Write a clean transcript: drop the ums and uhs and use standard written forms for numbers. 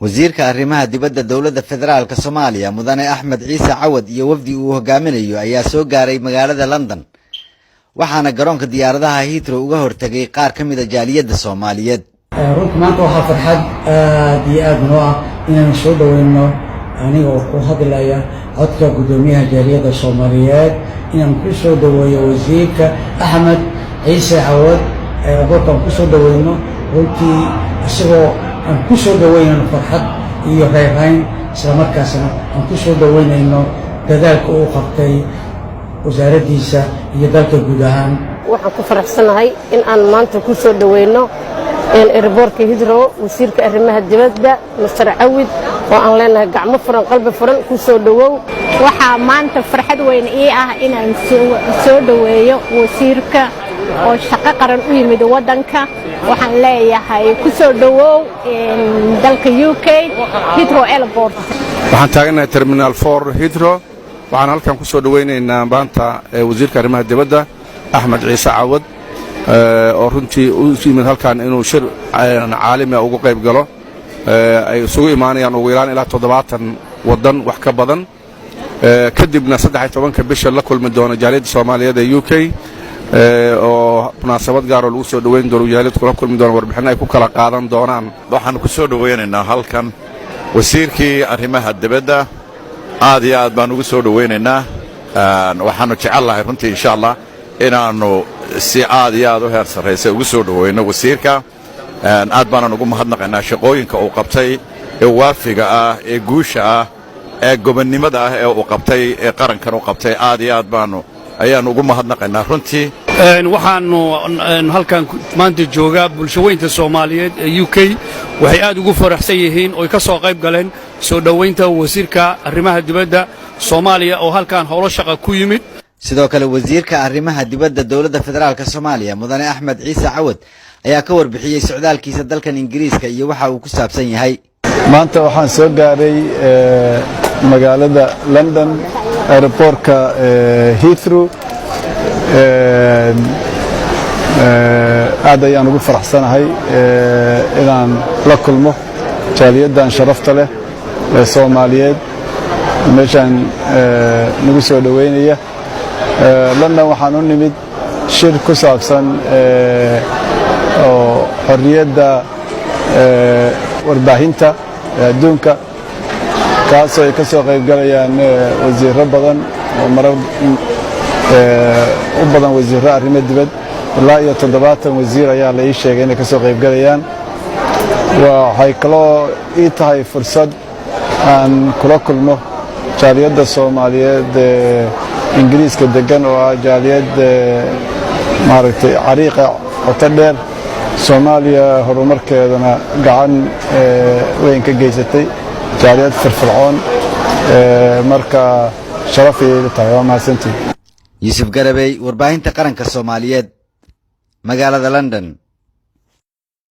wasiirka arrimaha dibadda dawladda federaalka Soomaaliya mudane Axmed Ciise Cawad iyo wafdi uu hogaaminayo ayaa soo gaaray magaalada London waxaana garoonka diyaaradaha Heathrow uga hortagay qaar ka mid ah jaaliyadda Soomaaliyeed. runtii maanta waxaa farxad aad iyo aad noo ah inaan soo dhaweyno aniga oo ku hadlaya codka gudoomiyaha jaaliyadda Soomaaliyeed inaan ku soo dhaweeyo wasiirka Axmed Ciise Cawad goobtan ku soo dhaweyno runtii isagoo aan ku soo dhaweynayno farxad iyo reerayn isla markaasna aan ku soo dhaweynayno dadaalka uu qabtay wasaaraddiisa iyo dalka guud ahaan. waxaan ku faraxsanahay in aan maanta ku soo dhaweyno airportka Heathrow wasiirka arrimaha dibadda Mr. Cawad oo aan leenahay gacmo furan qalbi furan ku soo dhawow. waxaa maanta farxad weyn ii ah inaan soo dhaweeyo wasiirka oo shaqo qaran u yimid wadanka. waxaan leeyahay ku soo dhawow dalka UK Heathrow Airport. waxaan taaganahay Terminal 4 Heathrow waxaan halkan ku soo dhaweynaynaa maanta wasiirka arrimaha dibadda Axmed Ciise Cawad oo runtii u yimid halkan inuu shir caalami ah uga qayb galo ay isugu imaanayaan ugu yaraan ilaa 70 wadan wax ka badan kadibna 13 bisha la kulmi doona jaaliyadda Soomaaliyeed ee UK oo munaasabad gaar ah lagu soo dhaweyn doono jaaliyadda kula kulmi doona warbixin ay ku kala qaadan doonaan. waxaan ku soo dhaweynaynaa halkan wasiirkii arrimaha dibadda aad iyo aad baan ugu soo dhaweynaynaa waxaanu jecelahay runtii insha Allah inaanu si aad iyo aad u heer sarreeyay ugu soo dhaweyno wasiirka aad baan ugu mahadnaqaynaa shaqooyinka uu qabtay ee waafiga ah ee guusha ah ee gobonnimada ah ee uu qabtay ee qarankan uu qabtay aad iyo aad ayaan ugu mahadnaqaynaa runtii. waxaanu halkan maanta joogaa bulshooyinka Soomaaliyeed ee UK waxay aad ugu faraxsan yihiin oo ka soo qayb galeen soo dhaweynta wasiirka arrimaha dibadda Soomaaliya oo halkan howlo shaqo ku yimid. sidoo kale wasiirka arrimaha dibadda dawladda federaalka Soomaaliya mudane Axmed Ciise Cawad ayaa ka warbixiyay socdaalkiisa dalkan Ingiriiska iyo waxa uu ku saabsan yahay. maanta waxaan soo gaaray magaalada London airportka Heathrow aad ayaan ugu faraxsanahay inaan la kulmo jaaliyaddan sharafta leh ee Soomaaliyeed meeshaan nagu soo dhaweynaya. London waxaan u nimid shir ku saabsan oo xorriyadda warbaahinta adduunka kaasoo ay ka soo qayb galayaan wasiirro badan oo marar u badan wasiirro arrimo dibad ilaa iyo 70 wasiir ayaa la ii sheegay inay ka soo qayb galayaan. waxay kaloo ii tahay fursad aan kula kulmo jaaliyadda Soomaaliyeed Ingiriiska degan oo ah jaaliyad maaragtay cariiqa qoto dheer Soomaaliya horumarkeedana gacan weyn ka geysatay jaaliyad firfircoon marka sharaf iyo tahay waa mahadsantihiin. Yusuf Garabey warbaahinta qaranka Soomaaliyeed magaalada London.